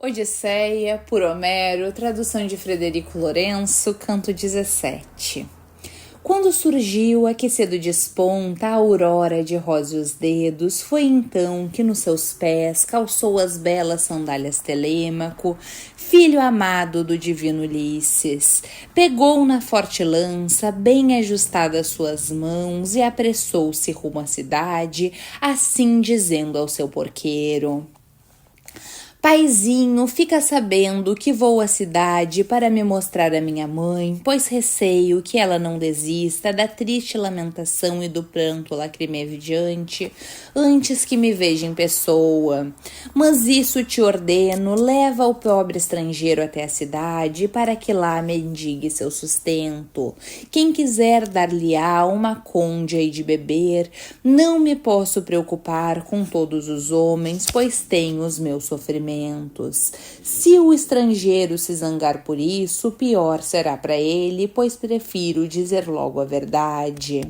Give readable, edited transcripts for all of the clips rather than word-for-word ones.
Odisseia, por Homero, tradução de Frederico Lourenço, canto 17. Quando surgiu, aquecido desponta, a aurora de róseos dedos, foi então que nos seus pés calçou as belas sandálias Telêmaco, filho amado do divino Ulisses. Pegou na forte lança, bem ajustadas suas mãos, e apressou-se rumo à cidade, assim dizendo ao seu porqueiro: Paizinho, fica sabendo que vou à cidade para me mostrar a minha mãe, pois receio que ela não desista da triste lamentação e do pranto lacrimejante antes que me veja em pessoa. Mas isso te ordeno, leva o pobre estrangeiro até a cidade para que lá mendigue seu sustento. Quem quiser dar-lhe-á uma côndea e de beber, não me posso preocupar com todos os homens, pois tenho os meus sofrimentos. Se o estrangeiro se zangar por isso, pior será para ele, pois prefiro dizer logo a verdade.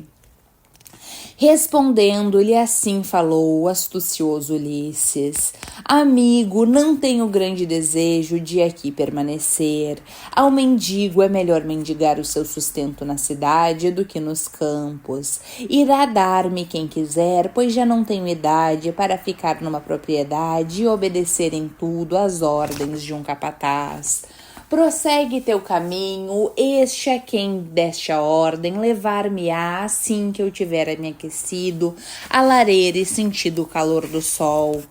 Respondendo-lhe, assim falou o astucioso Ulisses: Amigo, não tenho grande desejo de aqui permanecer. Ao mendigo é melhor mendigar o seu sustento na cidade do que nos campos. Irá dar-me quem quiser, pois já não tenho idade para ficar numa propriedade e obedecer em tudo às ordens de um capataz. Prossegue teu caminho, este a quem deste a ordem levar-me-á assim que eu tiver me aquecido a lareira e sentido o calor do sol.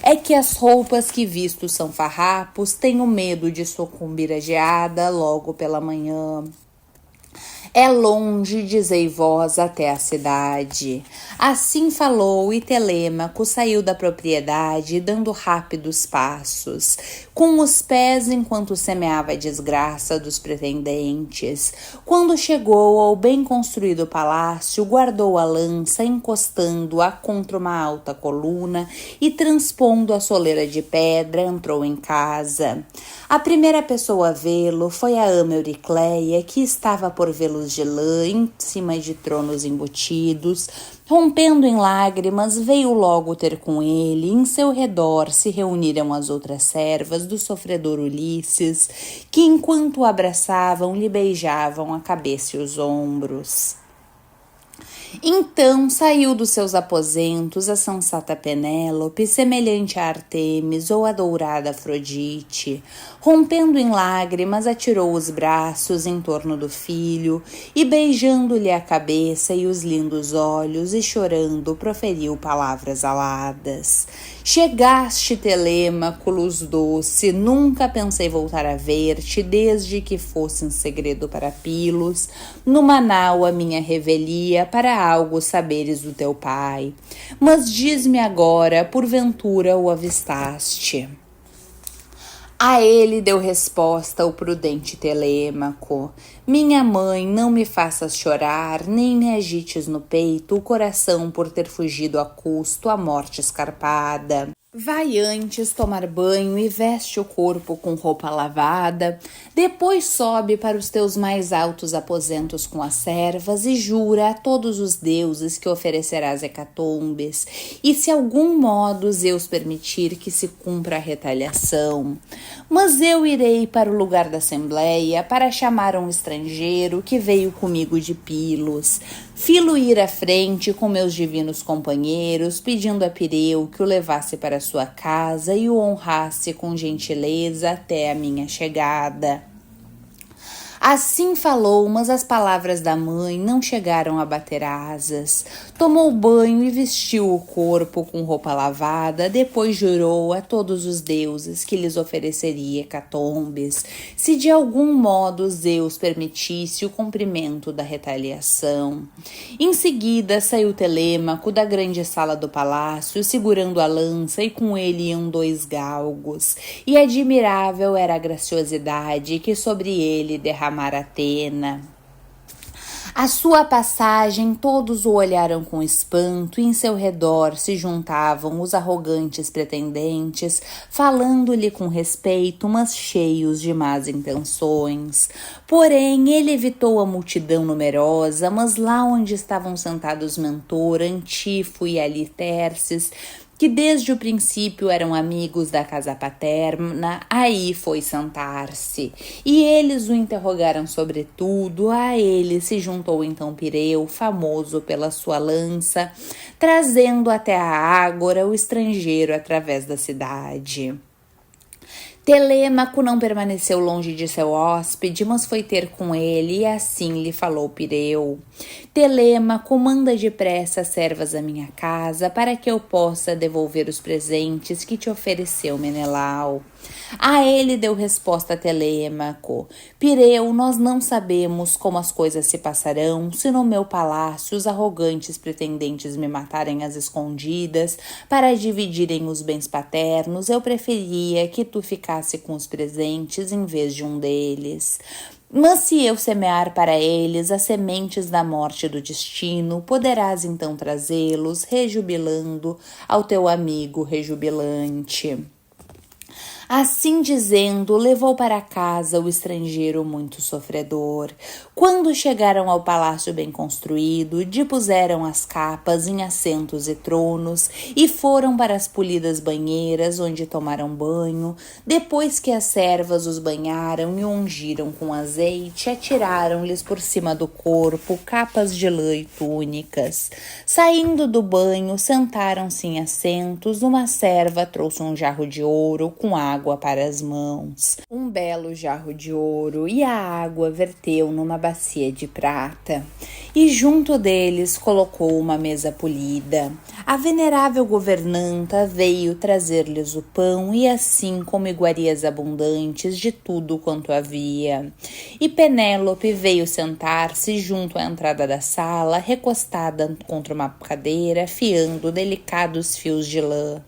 É que as roupas que visto são farrapos, tenho medo de sucumbir à geada logo pela manhã. É longe, dizei vós, até a cidade. Assim falou, e Telêmaco saiu da propriedade, dando rápidos passos, com os pés enquanto semeava a desgraça dos pretendentes. Quando chegou ao bem construído palácio, guardou a lança, encostando-a contra uma alta coluna e transpondo a soleira de pedra, entrou em casa. A primeira pessoa a vê-lo foi a ama Euricleia, que estava por vê-lo de lã em cima de tronos embutidos. Rompendo em lágrimas, veio logo ter com ele, e em seu redor se reuniram as outras servas do sofredor Ulisses, que enquanto o abraçavam lhe beijavam a cabeça e os ombros. Então saiu dos seus aposentos a sensata Penélope, semelhante a Artemis ou a dourada Afrodite. Rompendo em lágrimas, atirou os braços em torno do filho e, beijando-lhe a cabeça e os lindos olhos, e chorando, proferiu palavras aladas. Chegaste, Telêmaco, luz doce, nunca pensei voltar a ver-te, desde que fosse em segredo para Pilos, numa nau a minha revelia, para algo saberes do teu pai. Mas diz-me agora, porventura o avistaste? A ele deu resposta o prudente Telêmaco: Minha mãe, não me faças chorar, nem me agites no peito o coração por ter fugido a custo à morte escarpada. Vai antes tomar banho e veste o corpo com roupa lavada, depois sobe para os teus mais altos aposentos com as servas e jura a todos os deuses que oferecerás hecatombes, e se algum modo Zeus permitir que se cumpra a retaliação. Mas eu irei para o lugar da assembleia para chamar um estrangeiro que veio comigo de Pilos. Filo ir à frente com meus divinos companheiros, pedindo a Pireu que o levasse para sua casa e o honrasse com gentileza até a minha chegada. Assim falou, mas as palavras da mãe não chegaram a bater asas. Tomou banho e vestiu o corpo com roupa lavada, depois jurou a todos os deuses que lhes ofereceria hecatombes, se de algum modo Zeus permitisse o cumprimento da retaliação. Em seguida saiu Telêmaco da grande sala do palácio, segurando a lança, e com ele iam 2 galgos, e admirável era a graciosidade que sobre ele derramara Atena. À sua passagem, todos o olharam com espanto, e em seu redor se juntavam os arrogantes pretendentes, falando-lhe com respeito, mas cheios de más intenções. Porém, ele evitou a multidão numerosa, mas lá onde estavam sentados Mentor, Antifo e Aliterces, que desde o princípio eram amigos da casa paterna, aí foi sentar-se. E eles o interrogaram sobre tudo. A ele se juntou então Pireu, famoso pela sua lança, trazendo até a ágora o estrangeiro através da cidade. Telêmaco não permaneceu longe de seu hóspede, mas foi ter com ele, e assim lhe falou Pireu: Telêmaco, manda depressa as servas à minha casa, para que eu possa devolver os presentes que te ofereceu Menelau. A ele deu resposta Telêmaco: Pireu, nós não sabemos como as coisas se passarão, se no meu palácio os arrogantes pretendentes me matarem às escondidas para dividirem os bens paternos. Eu preferia que tu ficasse com os presentes em vez de um deles. Mas se eu semear para eles as sementes da morte do destino, poderás então trazê-los, rejubilando ao teu amigo rejubilante. Assim dizendo, levou para casa o estrangeiro muito sofredor. Quando chegaram ao palácio bem construído, depuseram as capas em assentos e tronos e foram para as polidas banheiras, onde tomaram banho. Depois que as servas os banharam e ungiram com azeite, atiraram-lhes por cima do corpo capas de lã e túnicas. Saindo do banho, sentaram-se em assentos. Uma serva trouxe um jarro de ouro com água para as mãos, um belo jarro de ouro, e a água verteu numa bacia de prata, e junto deles colocou uma mesa polida. A venerável governanta veio trazer-lhes o pão e assim como iguarias abundantes de tudo quanto havia. E Penélope veio sentar-se junto à entrada da sala, recostada contra uma cadeira, fiando delicados fios de lã.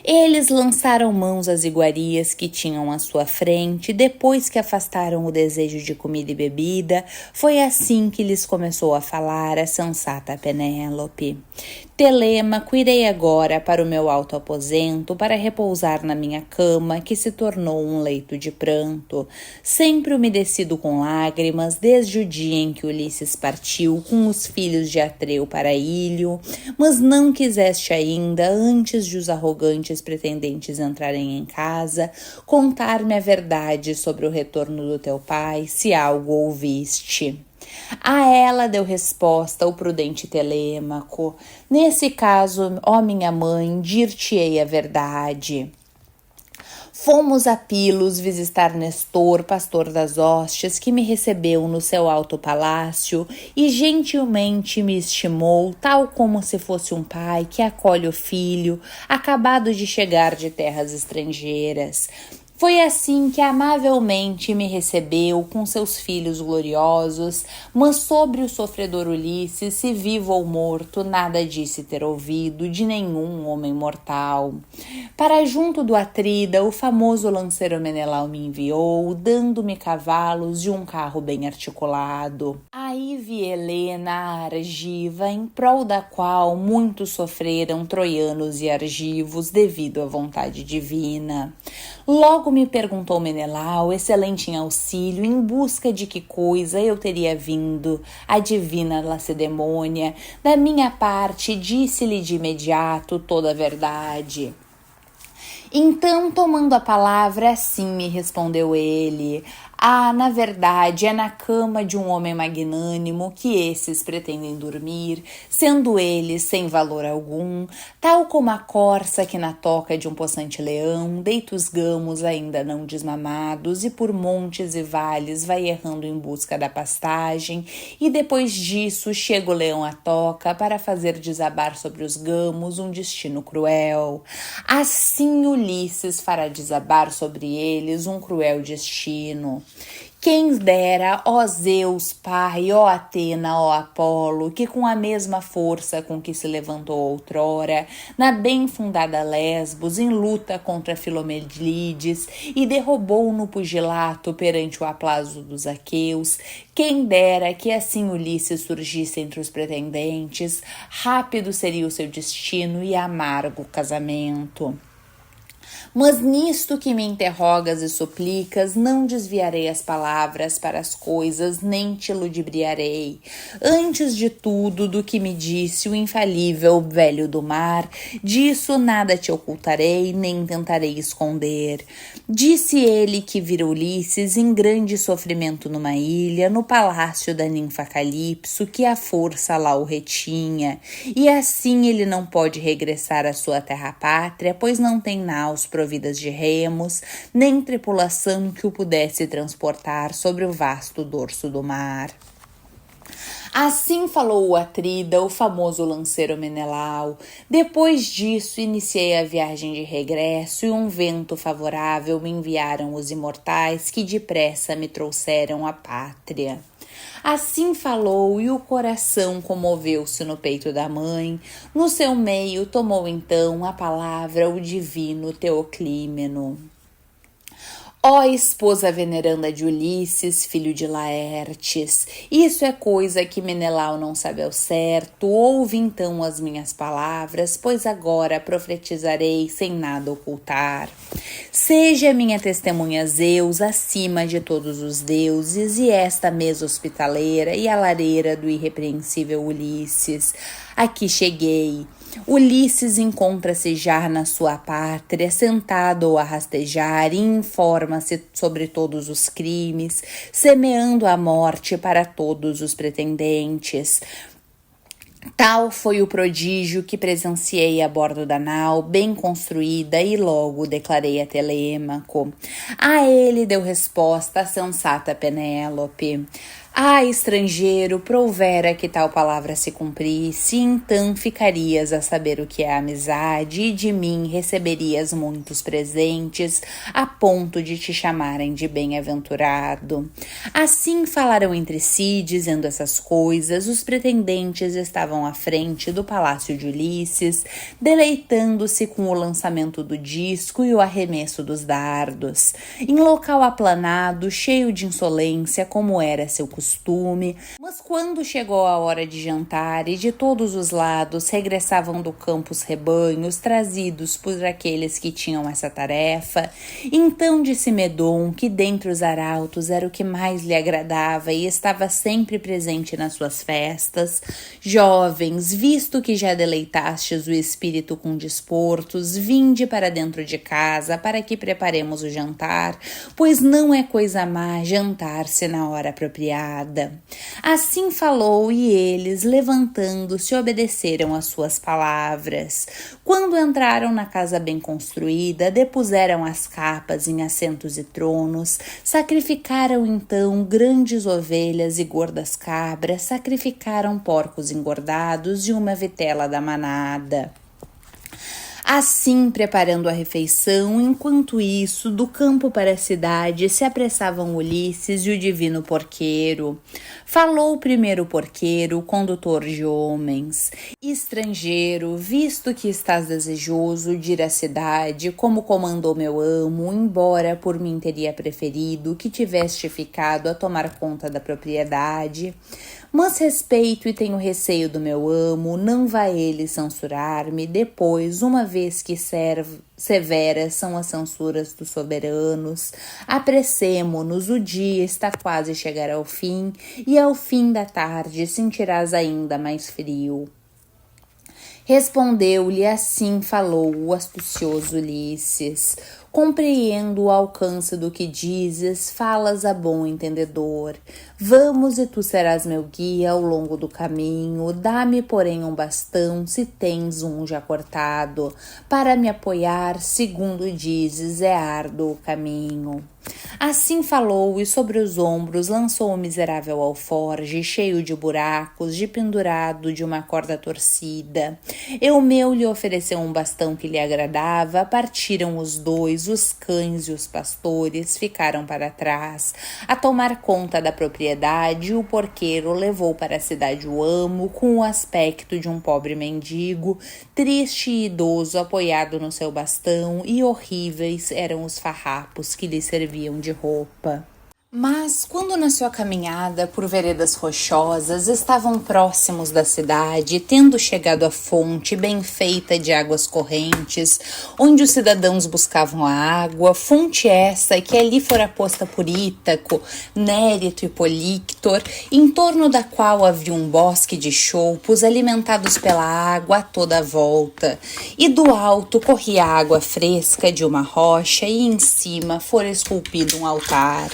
Eles lançaram mãos às iguarias que tinham à sua frente. Depois que afastaram o desejo de comida e bebida, foi assim que lhes começou a falar a sensata Penélope: Telêmaco, irei agora para o meu alto aposento para repousar na minha cama, que se tornou um leito de pranto. Sempre umedecido com lágrimas, desde o dia em que Ulisses partiu com os filhos de Atreu para Ílio, mas não quiseste ainda, antes de os arrogantes pretendentes entrarem em casa, contar-me a verdade sobre o retorno do teu pai, se algo ouviste. A ela deu resposta o prudente Telêmaco: Nesse caso, ó minha mãe, dir-te-ei a verdade. Fomos a Pilos visitar Nestor, pastor das hostes, que me recebeu no seu alto palácio e gentilmente me estimou, tal como se fosse um pai que acolhe o filho, acabado de chegar de terras estrangeiras. Foi assim que amavelmente me recebeu com seus filhos gloriosos, mas sobre o sofredor Ulisses, se vivo ou morto, nada disse ter ouvido de nenhum homem mortal. Para junto do Atrida, o famoso lanceiro Menelau me enviou, dando-me cavalos e um carro bem articulado. Aí vi Helena, a argiva, em prol da qual muitos sofreram troianos e argivos devido à vontade divina. Logo me perguntou Menelau, excelente em auxílio, em busca de que coisa eu teria vindo, a divina Lacedemônia. Da minha parte, disse-lhe de imediato toda a verdade. Então, tomando a palavra, assim me respondeu ele: na verdade, é na cama de um homem magnânimo que esses pretendem dormir, sendo eles sem valor algum, tal como a corça que na toca de um possante leão deita os gamos ainda não desmamados e por montes e vales vai errando em busca da pastagem, e depois disso chega o leão à toca para fazer desabar sobre os gamos um destino cruel. Assim Ulisses fará desabar sobre eles um cruel destino. Quem dera, ó Zeus, Pai, ó Atena, ó Apolo, que com a mesma força com que se levantou outrora, na bem fundada Lesbos, em luta contra Filomelides, e derrubou no pugilato perante o aplauso dos aqueus, quem dera que assim Ulisses surgisse entre os pretendentes, rápido seria o seu destino e amargo o casamento. Mas nisto que me interrogas e suplicas, não desviarei as palavras para as coisas, nem te ludibriarei. Antes de tudo, do que me disse o infalível velho do mar, disso nada te ocultarei, nem tentarei esconder. Disse ele que vira Ulisses em grande sofrimento numa ilha, no palácio da ninfa Calipso, que a força lá o retinha, e assim ele não pode regressar à sua terra-pátria, pois não tem naus providas de remos, nem tripulação que o pudesse transportar sobre o vasto dorso do mar. Assim falou o Atrida, o famoso lanceiro Menelau. Depois disso, iniciei a viagem de regresso e um vento favorável me enviaram os imortais que depressa me trouxeram à pátria. Assim falou e o coração comoveu-se no peito da mãe. No seu meio tomou então a palavra o divino Teoclímeno. Ó esposa veneranda de Ulisses, filho de Laertes, isso é coisa que Menelau não sabe ao certo. Ouve então as minhas palavras, pois agora profetizarei sem nada ocultar. Seja minha testemunha Zeus acima de todos os deuses, e esta mesa hospitaleira e a lareira do irrepreensível Ulisses. Aqui cheguei. Ulisses encontra-se já na sua pátria, sentado ou a rastejar, e informa-se sobre todos os crimes, semeando a morte para todos os pretendentes. Tal foi o prodígio que presenciei a bordo da nau, bem construída, e logo declarei a Telêmaco. A ele deu resposta a sensata Penélope. Ah, estrangeiro, prouvera que tal palavra se cumprisse, então ficarias a saber o que é amizade, e de mim receberias muitos presentes, a ponto de te chamarem de bem-aventurado. Assim falaram entre si, dizendo essas coisas, os pretendentes estavam à frente do palácio de Ulisses, deleitando-se com o lançamento do disco e o arremesso dos dardos. Em local aplanado, cheio de insolência, como era seu costume, mas quando chegou a hora de jantar e de todos os lados regressavam do campo os rebanhos trazidos por aqueles que tinham essa tarefa, então disse Medon que dentre os arautos era o que mais lhe agradava e estava sempre presente nas suas festas. Jovens, visto que já deleitastes o espírito com desportos, vinde para dentro de casa para que preparemos o jantar, pois não é coisa má jantar-se na hora apropriada. Assim falou e eles, levantando-se, obedeceram às suas palavras. Quando entraram na casa bem construída, depuseram as capas em assentos e tronos, sacrificaram então grandes ovelhas e gordas cabras, sacrificaram porcos engordados e uma vitela da manada. Assim, preparando a refeição, enquanto isso, do campo para a cidade se apressavam Ulisses e o divino porqueiro. Falou primeiro o porqueiro, condutor de homens. Estrangeiro, visto que estás desejoso de ir à cidade, como comandou meu amo, embora por mim teria preferido que tiveste ficado a tomar conta da propriedade, mas respeito e tenho receio do meu amo, não vai ele censurar-me depois, uma vez que severas são as censuras dos soberanos. Apressemo-nos, o dia está quase a chegar ao fim, e ao fim da tarde sentirás ainda mais frio. Respondeu-lhe, assim falou o astucioso Ulisses: compreendo o alcance do que dizes, falas a bom entendedor. Vamos e tu serás meu guia ao longo do caminho, dá-me, porém, um bastão, se tens um já cortado, para me apoiar, segundo dizes, é árduo o caminho. Assim falou e sobre os ombros lançou o miserável alforje, cheio de buracos, de pendurado de uma corda torcida. Eumeu lhe ofereceu um bastão que lhe agradava, partiram os dois, os cães e os pastores ficaram para trás. A tomar conta da propriedade, o porqueiro levou para a cidade o amo, com o aspecto de um pobre mendigo, triste e idoso, apoiado no seu bastão, e horríveis eram os farrapos que lhe serviam de roupa. Mas, quando na sua caminhada por veredas rochosas estavam próximos da cidade, tendo chegado à fonte bem feita de águas correntes, onde os cidadãos buscavam a água, fonte essa que ali fora posta por Ítaco, Nérito e Políctor, em torno da qual havia um bosque de choupos alimentados pela água a toda a volta, e do alto corria água fresca de uma rocha e em cima fora esculpido um altar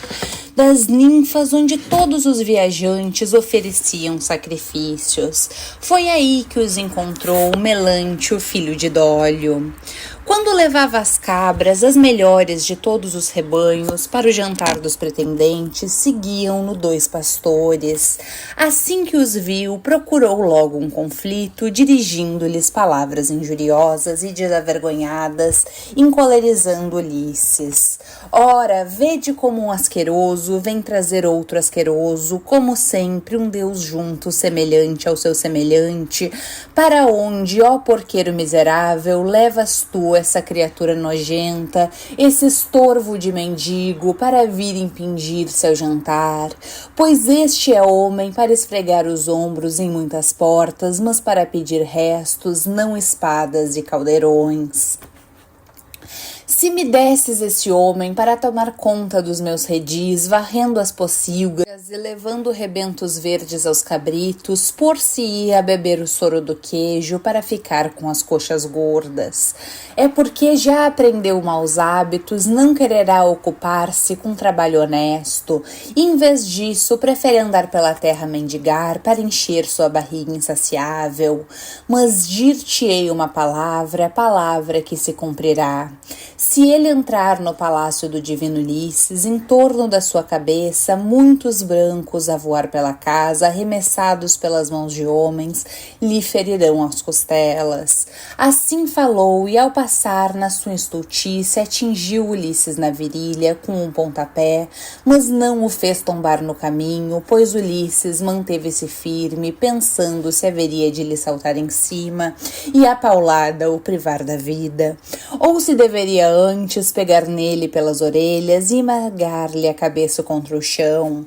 das ninfas onde todos os viajantes ofereciam sacrifícios. Foi aí que os encontrou Melante, o filho de Dólio. Quando levava as cabras, as melhores de todos os rebanhos, para o jantar dos pretendentes, seguiam-no 2 pastores. Assim que os viu, procurou logo um conflito, dirigindo-lhes palavras injuriosas e desavergonhadas, encolerizando Ulisses. Ora, vede como um asqueroso vem trazer outro asqueroso, como sempre um Deus junto, semelhante ao seu semelhante, para onde, ó porqueiro miserável, levas tu essa criatura nojenta, esse estorvo de mendigo, para vir impingir-se ao jantar? Pois este é homem para esfregar os ombros em muitas portas, mas para pedir restos, não espadas e caldeirões. Se me desses esse homem para tomar conta dos meus redis, varrendo as pocilgas e levando rebentos verdes aos cabritos, por-se-ia a beber o soro do queijo para ficar com as coxas gordas. É porque já aprendeu maus hábitos, não quererá ocupar-se com trabalho honesto, e em vez disso prefere andar pela terra mendigar para encher sua barriga insaciável. Mas dir-te-ei uma palavra, palavra que se cumprirá. Se ele entrar no palácio do divino Ulisses, em torno da sua cabeça, muitos brancos a voar pela casa, arremessados pelas mãos de homens, lhe ferirão as costelas. Assim falou, e ao passar na sua estultice, atingiu Ulisses na virilha com um pontapé, mas não o fez tombar no caminho, pois Ulisses manteve-se firme, pensando se haveria de lhe saltar em cima e a paulada o privar da vida, ou se deveria antes pegar nele pelas orelhas e esmagar-lhe a cabeça contra o chão.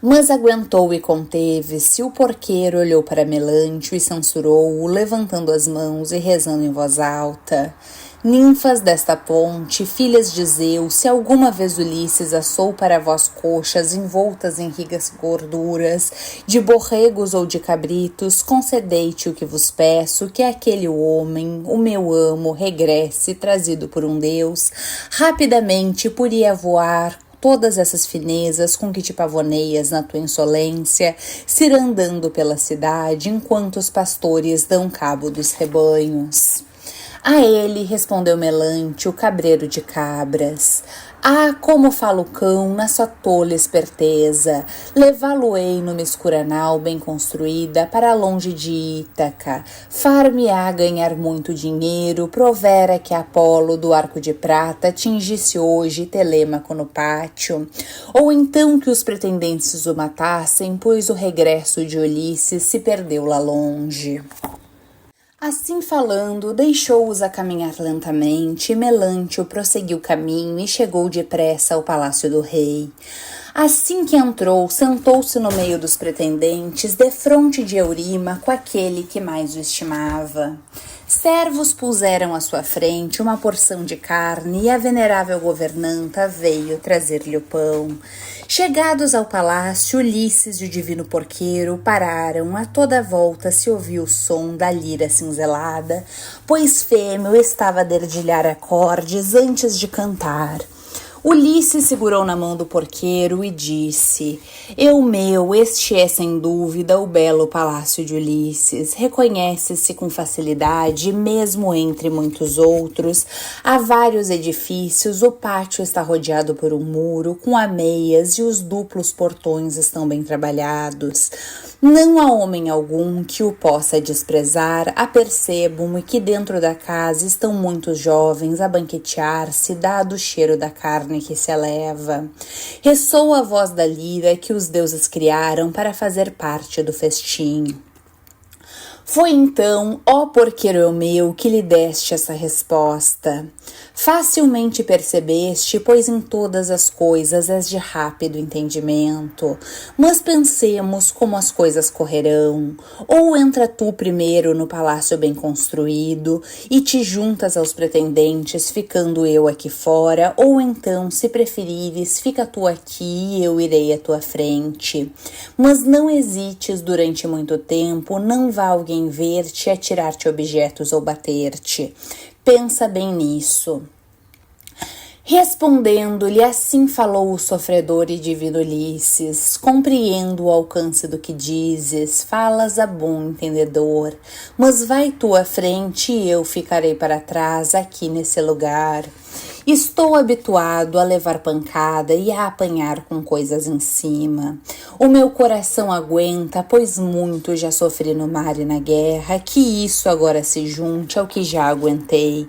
Mas aguentou e conteve-se. O porqueiro olhou para Melante e censurou-o, levantando as mãos e rezando em voz alta. Ninfas desta ponte, filhas de Zeus, se alguma vez Ulisses assou para vós coxas envoltas em rigas gorduras, de borregos ou de cabritos, concedei-te o que vos peço, que aquele homem, o meu amo, regresse, trazido por um Deus, rapidamente poria voar todas essas finezas com que te pavoneias na tua insolência, cirandando pela cidade, enquanto os pastores dão cabo dos rebanhos. A ele respondeu Melante, o cabreiro de cabras. Ah, como fala o cão na sua tola esperteza! Levá-lo-ei numa escura nau bem construída para longe de Ítaca. Far-me-á ganhar muito dinheiro, provera que Apolo do arco de prata tingisse hoje Telêmaco no pátio. Ou então que os pretendentes o matassem, pois o regresso de Ulisses se perdeu lá longe. Assim falando, deixou-os a caminhar lentamente, e Melante prosseguiu o caminho e chegou depressa ao palácio do rei. Assim que entrou, sentou-se no meio dos pretendentes, defronte de Eurímaco, aquele que mais o estimava. Servos puseram à sua frente uma porção de carne e a venerável governanta veio trazer-lhe o pão. Chegados ao palácio, Ulisses e o divino porqueiro pararam. A toda volta se ouviu o som da lira cinzelada, pois Fêmeo estava a dedilhar acordes antes de cantar. Ulisses segurou na mão do porqueiro e disse: este é sem dúvida o belo palácio de Ulisses. Reconhece-se com facilidade, mesmo entre muitos outros. Há vários edifícios, o pátio está rodeado por um muro, com ameias e os duplos portões estão bem trabalhados. Não há homem algum que o possa desprezar. Apercebo-me que dentro da casa estão muitos jovens a banquetear-se, dado o cheiro da carne que se eleva. Ressoa a voz da lira que os deuses criaram para fazer parte do festim. Foi então, ó porqueiro Eumeu, que lhe deste essa resposta. Facilmente percebeste, pois em todas as coisas és de rápido entendimento. Mas pensemos como as coisas correrão. Ou entra tu primeiro no palácio bem construído e te juntas aos pretendentes, ficando eu aqui fora, ou então, se preferires, fica tu aqui e eu irei à tua frente. Mas não hesites durante muito tempo, não vá alguém ver-te, atirar-te objetos ou bater-te. Pensa bem nisso. Respondendo-lhe, assim falou o sofredor e divino Ulisses: compreendo o alcance do que dizes, falas a bom entendedor, mas vai tu à frente e eu ficarei para trás aqui nesse lugar. Estou habituado a levar pancada e a apanhar com coisas em cima. O meu coração aguenta, pois muito já sofri no mar e na guerra, que isso agora se junte ao que já aguentei.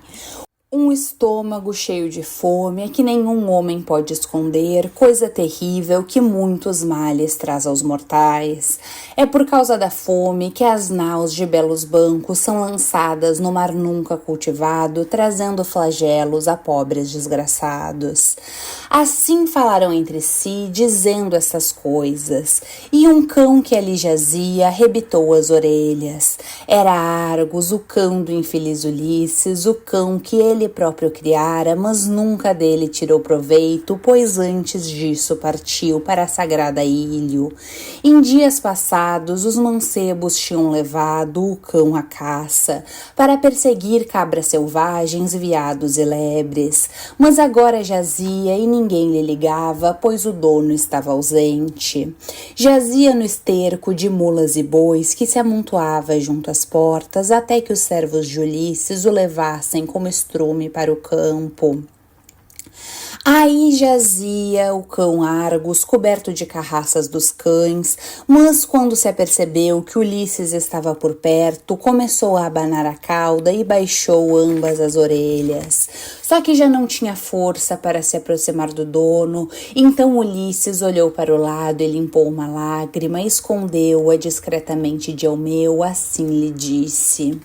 Um estômago cheio de fome é que nenhum homem pode esconder, coisa terrível que muitos males traz aos mortais. É por causa da fome que as naus de belos bancos são lançadas no mar nunca cultivado, trazendo flagelos a pobres desgraçados. Assim falaram entre si, dizendo essas coisas, e um cão que ali jazia arrebitou as orelhas. Era Argos, o cão do infeliz Ulisses, o cão que ele próprio criara, mas nunca dele tirou proveito, pois antes disso partiu para a sagrada Ílio. Em dias passados, os mancebos tinham levado o cão à caça, para perseguir cabras selvagens, veados e lebres, mas agora jazia e ninguém lhe ligava, pois o dono estava ausente. Jazia no esterco de mulas e bois que se amontoava junto às portas, até que os servos de Ulisses o levassem como estrume para o campo. Aí jazia o cão Argos, coberto de carraças dos cães, mas quando se apercebeu que Ulisses estava por perto, começou a abanar a cauda e baixou ambas as orelhas. Só que já não tinha força para se aproximar do dono, então Ulisses olhou para o lado e limpou uma lágrima, escondeu-a discretamente de Eumeu, assim lhe disse: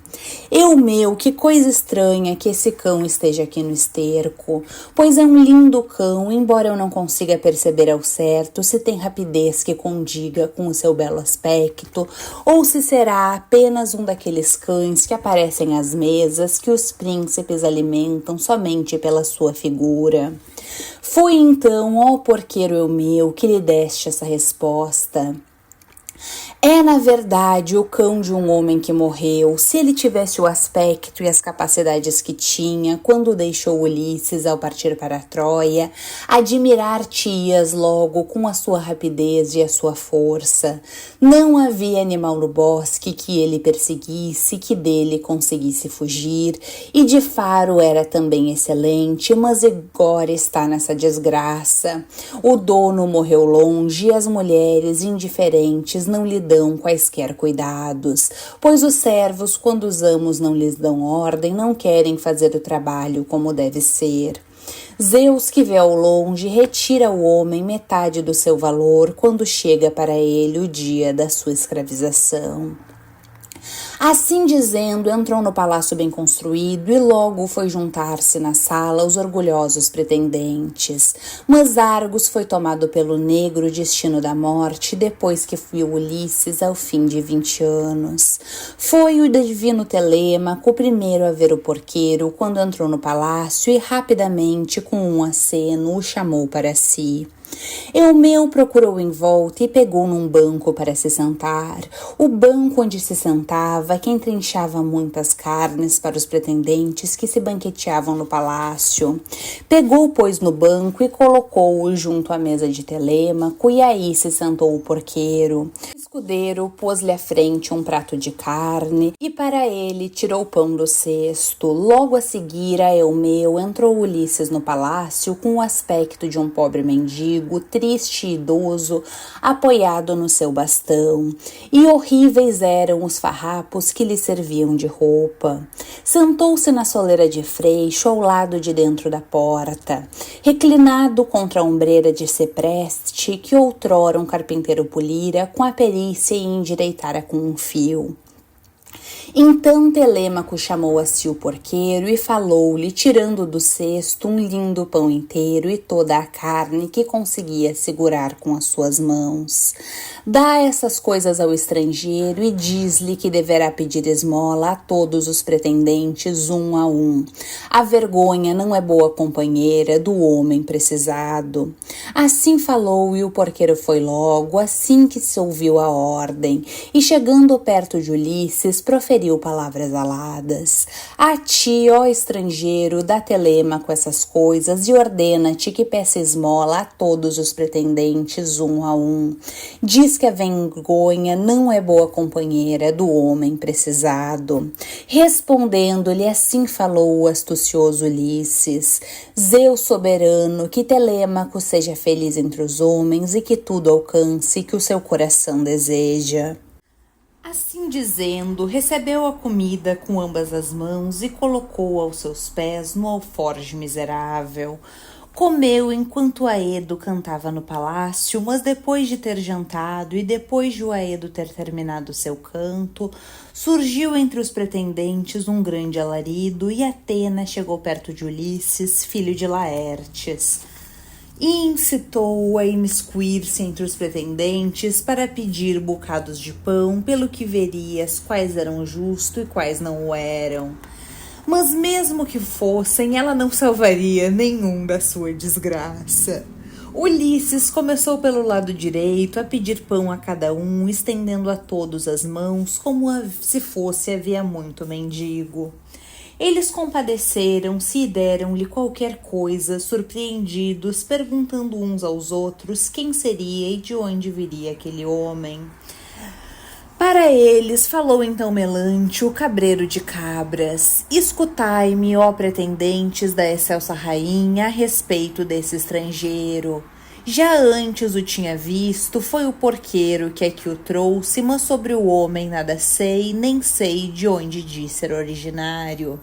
Eumeu, que coisa estranha que esse cão esteja aqui no esterco, pois é um lindo cão, embora eu não consiga perceber ao certo se tem rapidez que condiga com o seu belo aspecto, ou se será apenas um daqueles cães que aparecem às mesas que os príncipes alimentam somente pela sua figura. Foi então, ó porqueiro Eumeu, que lhe deste essa resposta. É, na verdade, o cão de um homem que morreu. Se ele tivesse o aspecto e as capacidades que tinha quando deixou Ulisses ao partir para a Troia, admirar-te-ias logo com a sua rapidez e a sua força. Não havia animal no bosque que ele perseguisse, que dele conseguisse fugir, e de faro era também excelente, mas agora está nessa desgraça. O dono morreu longe e as mulheres indiferentes não lhe dão quaisquer cuidados, pois os servos, quando os amos não lhes dão ordem, não querem fazer o trabalho como deve ser. Zeus, que vê ao longe, retira ao homem metade do seu valor quando chega para ele o dia da sua escravização. Assim dizendo, entrou no palácio bem construído e logo foi juntar-se na sala os orgulhosos pretendentes. Mas Argos foi tomado pelo negro destino da morte depois que viu Ulisses ao fim de 20 anos. Foi o divino Telêmaco o primeiro a ver o porqueiro quando entrou no palácio e rapidamente, com um aceno, o chamou para si. Eumeu procurou em volta e pegou num banco para se sentar. O banco onde se sentava, que entrinchava muitas carnes para os pretendentes que se banqueteavam no palácio. Pegou, pois, no banco e colocou-o junto à mesa de Telêmaco, e aí se sentou o porqueiro. O escudeiro pôs-lhe à frente um prato de carne e para ele tirou o pão do cesto. Logo a seguir a Eumeu entrou Ulisses no palácio com o aspecto de um pobre mendigo, triste e idoso, apoiado no seu bastão, e horríveis eram os farrapos que lhe serviam de roupa. Sentou-se na soleira de freixo ao lado de dentro da porta, reclinado contra a ombreira de cipreste que outrora um carpinteiro polira com a perícia e endireitara com um fio. Então Telêmaco chamou a si o porqueiro e falou-lhe, tirando do cesto um lindo pão inteiro e toda a carne que conseguia segurar com as suas mãos. Dá essas coisas ao estrangeiro e diz-lhe que deverá pedir esmola a todos os pretendentes um a um. A vergonha não é boa companheira do homem precisado. Assim falou e o porqueiro foi logo, assim que se ouviu a ordem, e chegando perto de Ulisses, proferiu palavras aladas. A ti, ó estrangeiro, dá Telêmaco essas coisas e ordena-te que peça esmola a todos os pretendentes um a um. Diz que a vergonha não é boa companheira do homem precisado. Respondendo-lhe, assim falou o astucioso Ulisses: Zeus soberano, que Telêmaco seja feliz entre os homens e que tudo alcance que o seu coração deseja. Assim dizendo, recebeu a comida com ambas as mãos e colocou aos seus pés no alforje miserável. Comeu enquanto Aedo cantava no palácio, mas depois de ter jantado e depois de o Aedo ter terminado seu canto, surgiu entre os pretendentes um grande alarido e Atena chegou perto de Ulisses, filho de Laertes, e incitou-o a imiscuir-se entre os pretendentes para pedir bocados de pão, pelo que verias quais eram justos e quais não o eram. Mas mesmo que fossem, ela não salvaria nenhum da sua desgraça. Ulisses começou pelo lado direito a pedir pão a cada um, estendendo a todos as mãos, como se fosse havia muito mendigo. Eles compadeceram-se e deram-lhe qualquer coisa, surpreendidos, perguntando uns aos outros quem seria e de onde viria aquele homem. Para eles falou então Melante, o cabreiro de cabras: Escutai-me, ó pretendentes da excelsa rainha, a respeito desse estrangeiro. Já antes o tinha visto, foi o porqueiro que aqui o trouxe, mas sobre o homem nada sei, nem sei de onde diz ser originário.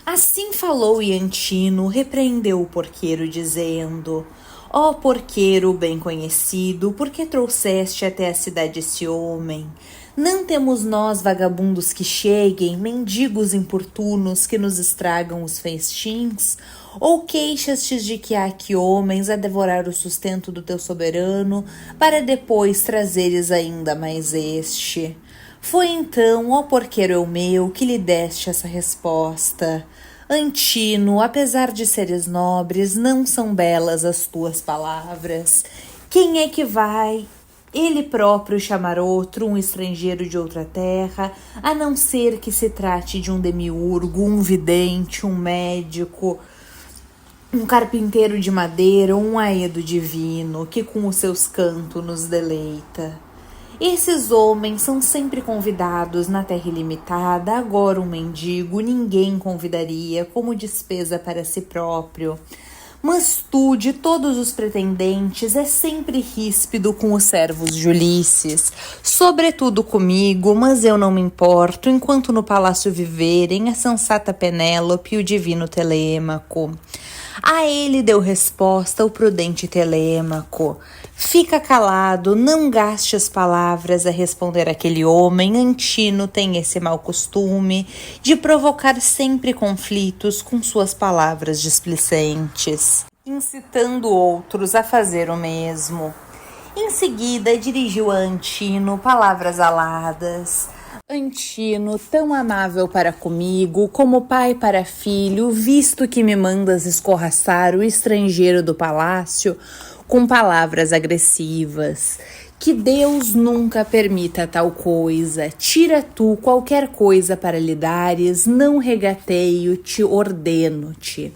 Assim falou Iantino, repreendeu o porqueiro, dizendo: Ó porqueiro bem conhecido, por que trouxeste até a cidade esse homem? Não temos nós vagabundos que cheguem, mendigos importunos que nos estragam os festins? Ou queixas-te de que há aqui homens a devorar o sustento do teu soberano, para depois trazeres ainda mais este? Foi então, ó porqueiro eu meu, que lhe deste essa resposta: Antino, apesar de seres nobres, não são belas as tuas palavras. Quem é que vai ele próprio chamar outro, um estrangeiro de outra terra, a não ser que se trate de um demiurgo, um vidente, um médico, um carpinteiro de madeira ou um aedo divino, que com os seus cantos nos deleita? Esses homens são sempre convidados na terra ilimitada, agora um mendigo ninguém convidaria como despesa para si próprio. Mas tu, de todos os pretendentes, é sempre ríspido com os servos de Ulisses, sobretudo comigo, mas eu não me importo, enquanto no palácio viverem a sensata Penélope e o divino Telêmaco. A ele deu resposta o prudente Telêmaco: Fica calado, não gaste as palavras a responder àquele homem. Antino tem esse mau costume de provocar sempre conflitos com suas palavras displicentes, incitando outros a fazer o mesmo. Em seguida, dirigiu a Antino palavras aladas: Antino, tão amável para comigo, como pai para filho, visto que me mandas escorraçar o estrangeiro do palácio com palavras agressivas. Que Deus nunca permita tal coisa. Tira tu qualquer coisa para lhe dares, não regateio-te, ordeno-te.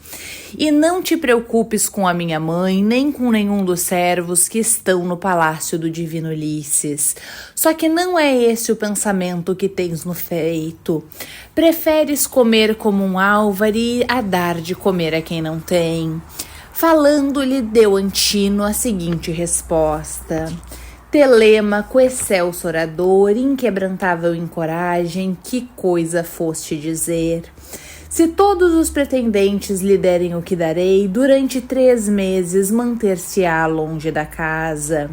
E não te preocupes com a minha mãe, nem com nenhum dos servos que estão no palácio do divino Ulisses. Só que não é esse o pensamento que tens no feito. Preferes comer como um álvare a dar de comer a quem não tem. Falando-lhe, deu Antino a seguinte resposta: Telêmaco, excelso orador, inquebrantável em coragem, que coisa foste dizer? Se todos os pretendentes lhe derem o que darei, durante 3 meses manter-se-á longe da casa.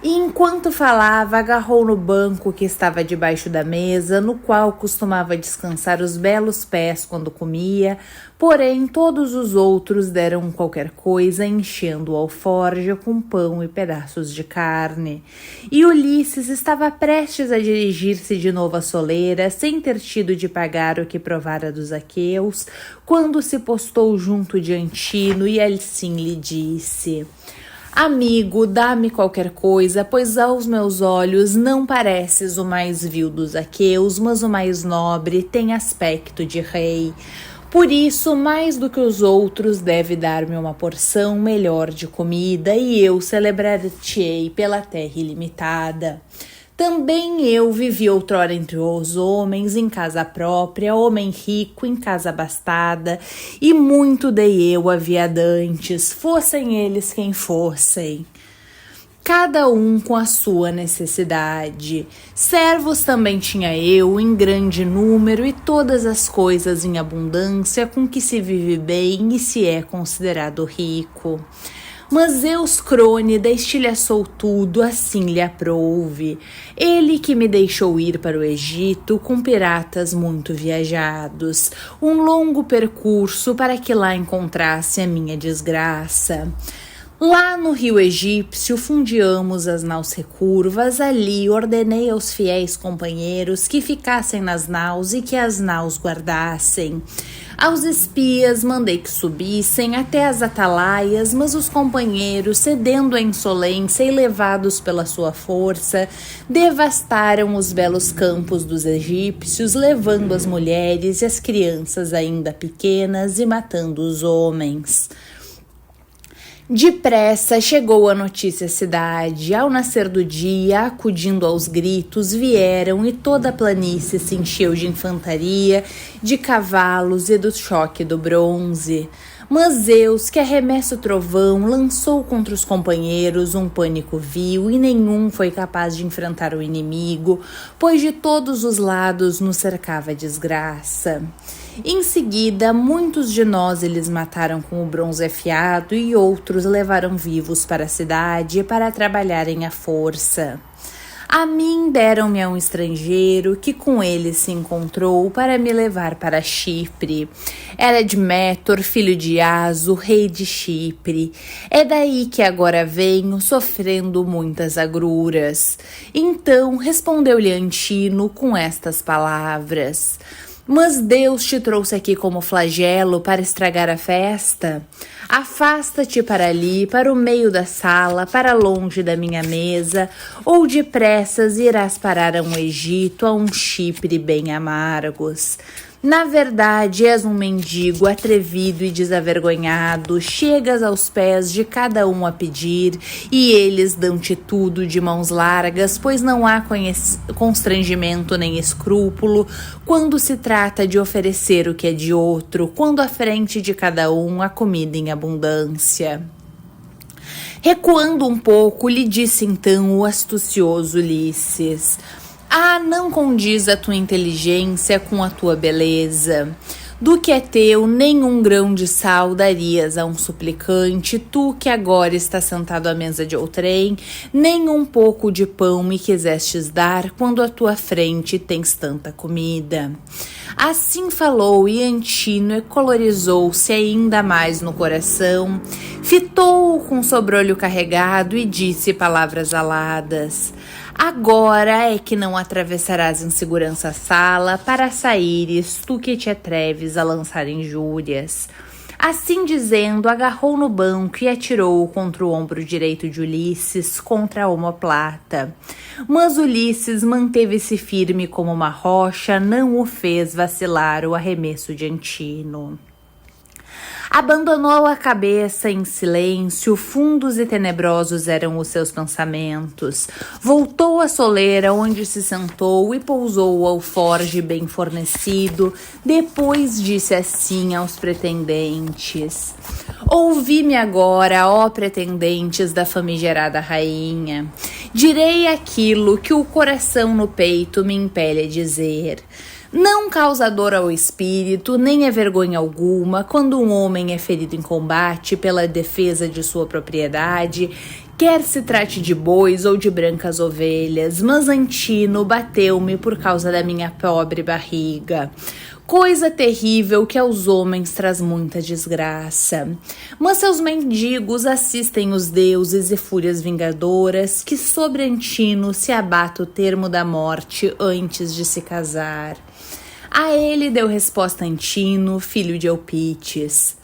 E enquanto falava, agarrou no banco que estava debaixo da mesa, no qual costumava descansar os belos pés quando comia, porém todos os outros deram qualquer coisa, enchendo o alforje com pão e pedaços de carne. E Ulisses estava prestes a dirigir-se de novo à soleira, sem ter tido de pagar o que provara dos aqueus, quando se postou junto de Antino e assim lhe disse: Amigo, dá-me qualquer coisa, pois aos meus olhos não pareces o mais vil dos aqueus, mas o mais nobre, tem aspecto de rei. Por isso, mais do que os outros, deve dar-me uma porção melhor de comida, e eu celebrar-te-ei pela terra ilimitada. Também eu vivi outrora entre os homens, em casa própria, homem rico, em casa abastada, e muito dei eu a viadantes, fossem eles quem fossem. Cada um com a sua necessidade. Servos também tinha eu, em grande número, e todas as coisas em abundância, com que se vive bem e se é considerado rico. Mas Euscrônida estilhaçou tudo, assim lhe aprouve. Ele que me deixou ir para o Egito com piratas muito viajados, um longo percurso para que lá encontrasse a minha desgraça. Lá no rio egípcio fundiamos as naus recurvas, ali ordenei aos fiéis companheiros que ficassem nas naus e que as naus guardassem. Aos espias mandei que subissem até as atalaias, mas os companheiros, cedendo à insolência e levados pela sua força, devastaram os belos campos dos egípcios, levando as mulheres e as crianças ainda pequenas e matando os homens. Depressa chegou a notícia à cidade. Ao nascer do dia, acudindo aos gritos, vieram e toda a planície se encheu de infantaria, de cavalos e do choque do bronze. Mas Zeus, que arremessa o trovão, lançou contra os companheiros um pânico vil e nenhum foi capaz de enfrentar o inimigo, pois de todos os lados nos cercava a desgraça. Em seguida, muitos de nós eles mataram com o bronze afiado e outros levaram vivos para a cidade para trabalharem à força. A mim deram-me a um estrangeiro que com ele se encontrou para me levar para Chipre. Era Admétor, filho de Iaso, rei de Chipre. É daí que agora venho sofrendo muitas agruras. Então respondeu-lhe Antino com estas palavras: Mas Deus te trouxe aqui como flagelo para estragar a festa? Afasta-te para ali, para o meio da sala, para longe da minha mesa, ou depressas irás parar a um Egito, a um Chipre bem amargos. Na verdade, és um mendigo atrevido e desavergonhado, chegas aos pés de cada um a pedir, e eles dão-te tudo de mãos largas, pois não há constrangimento nem escrúpulo quando se trata de oferecer o que é de outro, quando à frente de cada um há comida em abundância. Recuando um pouco, lhe disse então o astucioso Ulisses: não condiz a tua inteligência com a tua beleza. Do que é teu, nenhum grão de sal darias a um suplicante, tu que agora estás sentado à mesa de outrem, nem um pouco de pão me quisestes dar quando à tua frente tens tanta comida. Assim falou, e Antino colorizou-se ainda mais no coração, fitou-o com sobrolho carregado e disse palavras aladas: Agora é que não atravessarás em segurança a sala para saíres, tu que te atreves a lançar injúrias. Assim dizendo, agarrou no banco e atirou-o contra o ombro direito de Ulisses, contra a omoplata. Mas Ulisses manteve-se firme como uma rocha, não o fez vacilar o arremesso de Antino. Abandonou a cabeça em silêncio, fundos e tenebrosos eram os seus pensamentos. Voltou à soleira onde se sentou e pousou o alforje bem fornecido. Depois disse assim aos pretendentes: Ouvi-me agora, ó pretendentes da famigerada rainha. Direi aquilo que o coração no peito me impele a dizer. Não causa dor ao espírito, nem é vergonha alguma quando um homem é ferido em combate pela defesa de sua propriedade, quer se trate de bois ou de brancas ovelhas, mas Antino bateu-me por causa da minha pobre barriga. Coisa terrível que aos homens traz muita desgraça. Mas seus mendigos assistem os deuses e fúrias vingadoras, que sobre Antino se abata o termo da morte antes de se casar. A ele deu resposta Antino, filho de Eupites.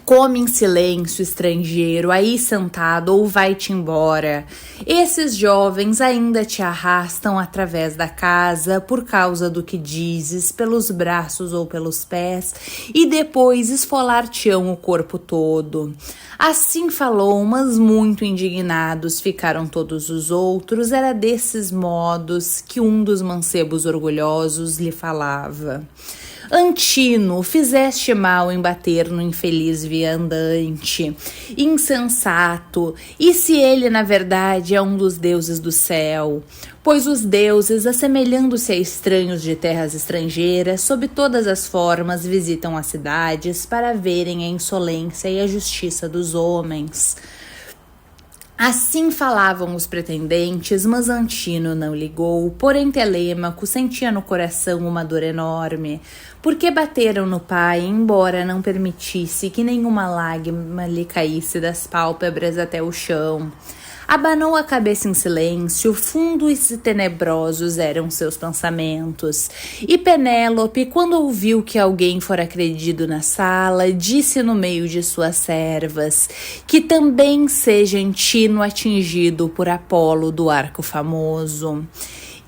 Come em silêncio, estrangeiro, aí sentado, ou vai-te embora. Esses jovens ainda te arrastam através da casa por causa do que dizes, pelos braços ou pelos pés, e depois esfolar-te-ão o corpo todo. Assim falou, mas muito indignados ficaram todos os outros. Era desses modos que um dos mancebos orgulhosos lhe falava. Antino, fizeste mal em bater no infeliz viandante, insensato, e se ele na verdade é um dos deuses do céu? Pois os deuses, assemelhando-se a estranhos de terras estrangeiras, sob todas as formas visitam as cidades para verem a insolência e a justiça dos homens. Assim falavam os pretendentes, mas Antino não ligou, porém Telêmaco sentia no coração uma dor enorme, porque bateram no pai, embora não permitisse que nenhuma lágrima lhe caísse das pálpebras até o chão. Abanou a cabeça em silêncio, fundos e tenebrosos eram seus pensamentos. E Penélope, quando ouviu que alguém fora acredido na sala, disse no meio de suas servas, que também seja Antino atingido por Apolo do arco famoso.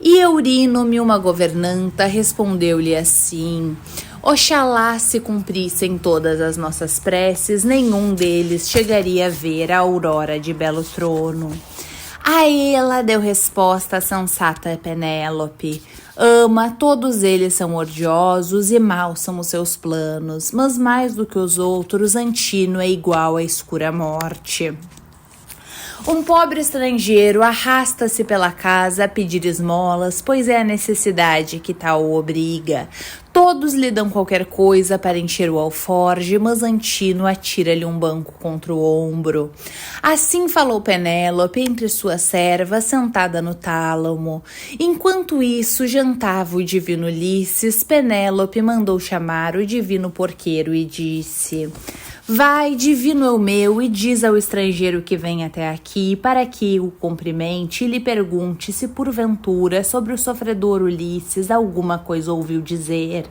E Eurínome, uma governanta, respondeu-lhe assim: Oxalá se cumprissem todas as nossas preces, nenhum deles chegaria a ver a aurora de belo trono. A ela deu resposta a sensata Penélope: Ama, todos eles são odiosos e maus são os seus planos, mas mais do que os outros, Antino é igual à escura morte. Um pobre estrangeiro arrasta-se pela casa a pedir esmolas, pois é a necessidade que tal o obriga. Todos lhe dão qualquer coisa para encher o alforje, mas Antino atira-lhe um banco contra o ombro. Assim falou Penélope entre suas servas, sentada no tálamo. Enquanto isso, jantava o divino Ulisses, Penélope mandou chamar o divino porqueiro e disse: Vai, divino é o meu, e diz ao estrangeiro que vem até aqui, para que o cumprimente e lhe pergunte se porventura sobre o sofredor Ulisses alguma coisa ouviu dizer.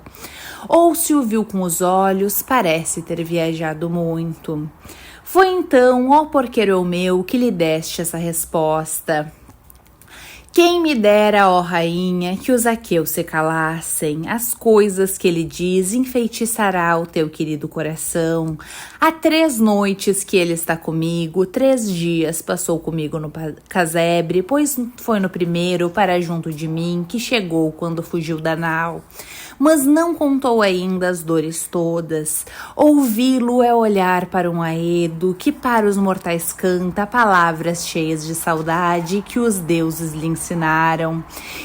Ou se o viu com os olhos, parece ter viajado muito. Foi então, ó porqueiro meu, que lhe deste essa resposta. Quem me dera, ó rainha, que os aqueus se calassem, as coisas que ele diz enfeitiçará o teu querido coração. Há 3 noites que ele está comigo, 3 dias passou comigo no casebre, pois foi no primeiro para junto de mim que chegou quando fugiu da nau. Mas não contou ainda as dores todas. Ouvi-lo é olhar para um aedo que para os mortais canta palavras cheias de saudade que os deuses lhe ensinaram.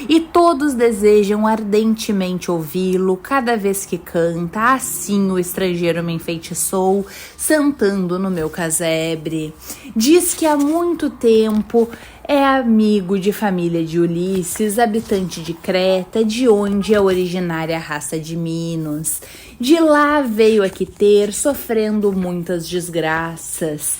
E todos desejam ardentemente ouvi-lo cada vez que canta. Assim o estrangeiro me enfeitiçou, sentando no meu casebre. Diz que há muito tempo é amigo de família de Ulisses, habitante de Creta, de onde é originária a raça de Minos. De lá veio aqui ter, sofrendo muitas desgraças.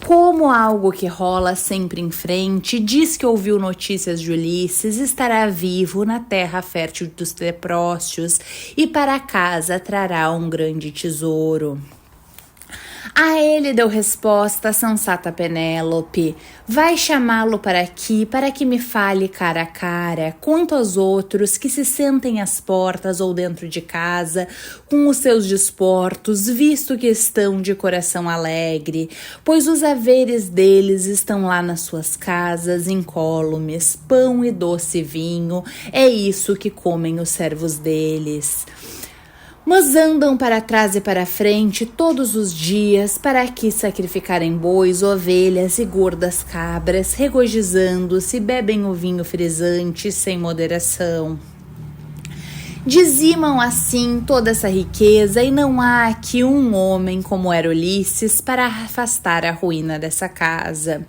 Como algo que rola sempre em frente, diz que ouviu notícias de Ulisses, estará vivo na terra fértil dos Teprócios e para casa trará um grande tesouro. A ele deu resposta a sensata Penélope: Vai chamá-lo para aqui, para que me fale cara a cara, quanto aos outros que se sentem às portas ou dentro de casa, com os seus desportos, visto que estão de coração alegre, pois os haveres deles estão lá nas suas casas, incólumes, pão e doce vinho, é isso que comem os servos deles. Mas andam para trás e para frente todos os dias para aqui sacrificarem bois, ovelhas e gordas cabras, regozijando-se, bebem o vinho frisante sem moderação. Dizimam assim toda essa riqueza e não há aqui um homem como era Ulisses para afastar a ruína dessa casa.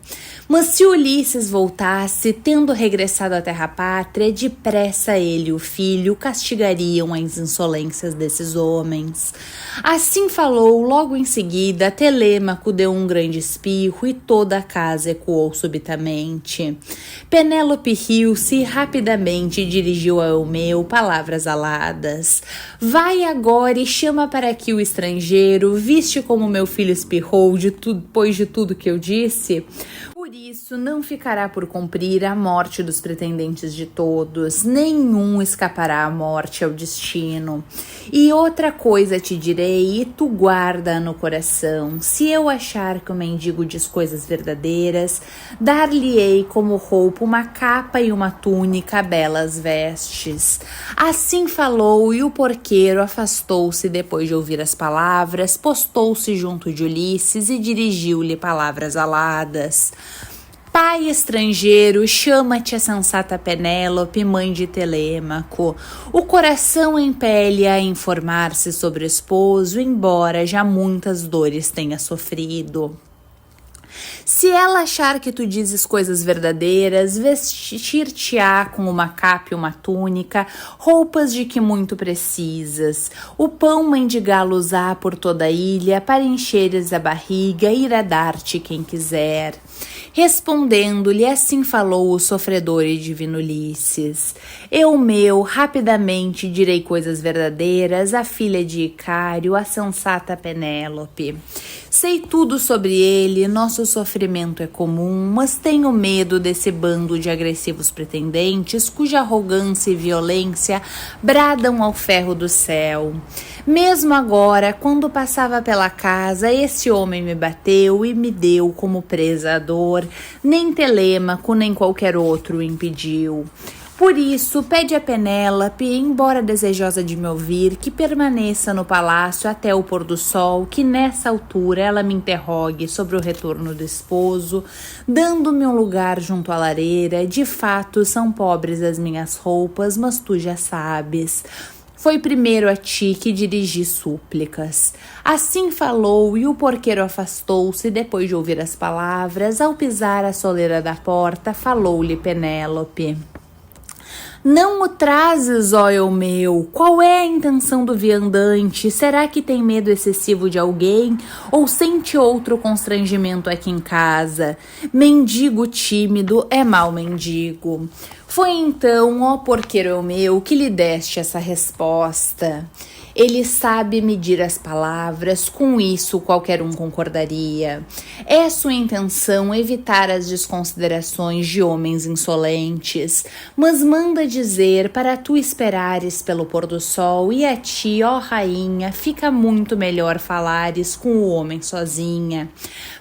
Mas se Ulisses voltasse, tendo regressado à terra pátria, depressa ele e o filho castigariam as insolências desses homens. Assim falou, logo em seguida, Telêmaco deu um grande espirro e toda a casa ecoou subitamente. Penélope riu-se e rapidamente dirigiu a Eumeu palavras aladas. Vai agora e chama para aqui o estrangeiro, viste como meu filho espirrou depois de tudo que eu disse? Por isso não ficará por cumprir a morte dos pretendentes de todos, nenhum escapará à morte, ao destino. E outra coisa te direi, e tu guarda no coração, se eu achar que o mendigo diz coisas verdadeiras, dar-lhe-ei como roupa uma capa e uma túnica, belas vestes. Assim falou, e o porqueiro afastou-se depois de ouvir as palavras, postou-se junto de Ulisses e dirigiu-lhe palavras aladas. Pai estrangeiro, chama-te a sensata Penélope, mãe de Telêmaco. O coração impele-a a informar-se sobre o esposo, embora já muitas dores tenha sofrido. Se ela achar que tu dizes coisas verdadeiras, vestir-te-á com uma capa e uma túnica, roupas de que muito precisas. O pão mendigá-los-á por toda a ilha, para encheres a barriga e irá dar-te quem quiser. Respondendo-lhe, assim falou o sofredor e divino Ulisses. Eumeu, rapidamente direi coisas verdadeiras à filha de Icário, a sensata Penélope. Sei tudo sobre ele, nosso sofrimento é comum, mas tenho medo desse bando de agressivos pretendentes, cuja arrogância e violência bradam ao ferro do céu. Mesmo agora, quando passava pela casa, esse homem me bateu e me deu como presa a dor, nem Telêmaco nem qualquer outro o impediu. Por isso, pede a Penélope, embora desejosa de me ouvir, que permaneça no palácio até o pôr do sol, que nessa altura ela me interrogue sobre o retorno do esposo, dando-me um lugar junto à lareira. De fato, são pobres as minhas roupas, mas tu já sabes. Foi primeiro a ti que dirigi súplicas. Assim falou, e o porqueiro afastou-se depois de ouvir as palavras. Ao pisar a soleira da porta, falou-lhe Penélope. Não o trazes, ó Eumeu? Qual é a intenção do viandante? Será que tem medo excessivo de alguém? Ou sente outro constrangimento aqui em casa? Mendigo tímido é mau mendigo. Foi então, ó porqueiro Eumeu, que lhe deste essa resposta. Ele sabe medir as palavras, com isso qualquer um concordaria. É sua intenção evitar as desconsiderações de homens insolentes, mas manda dizer para tu esperares pelo pôr do sol, e a ti, ó rainha, fica muito melhor falares com o homem sozinha,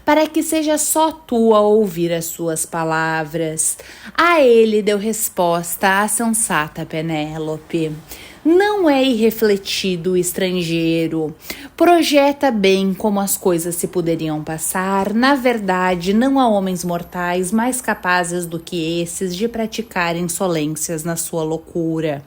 para que seja só tu a ouvir as suas palavras. A ele deu resposta a sensata Penélope. Não é irrefletido o estrangeiro. Projeta bem como as coisas se poderiam passar. Na verdade, não há homens mortais mais capazes do que esses de praticar insolências na sua loucura.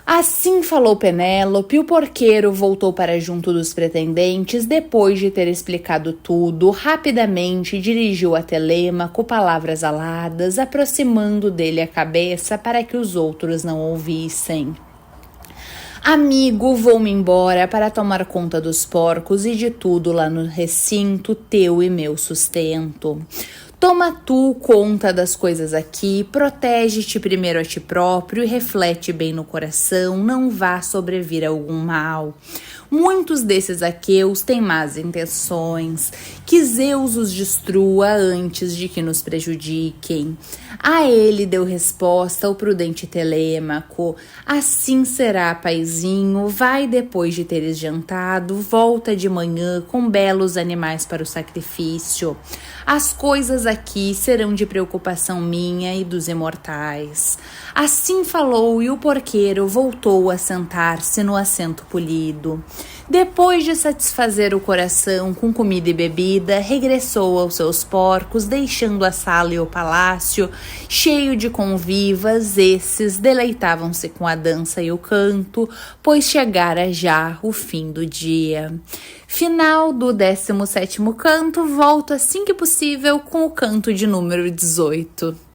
Assim falou Penélope, o porqueiro voltou para junto dos pretendentes, depois de ter explicado tudo, rapidamente dirigiu a Telêmaco palavras aladas, aproximando dele a cabeça para que os outros não ouvissem. Amigo, vou-me embora para tomar conta dos porcos e de tudo lá no recinto, teu e meu sustento. Toma tu conta das coisas aqui, protege-te primeiro a ti próprio e reflete bem no coração, não vá sobrevir algum mal. Muitos desses aqueus têm más intenções, que Zeus os destrua antes de que nos prejudiquem. A ele deu resposta o prudente Telêmaco. Assim será, paizinho, vai depois de teres jantado, volta de manhã com belos animais para o sacrifício. As coisas aqui serão de preocupação minha e dos imortais. Assim falou, e o porqueiro voltou a sentar-se no assento polido. Depois de satisfazer o coração com comida e bebida, regressou aos seus porcos, deixando a sala e o palácio cheio de convivas. Esses deleitavam-se com a dança e o canto, pois chegara já o fim do dia. Final do 17º canto, volto assim que possível com o canto de número 18.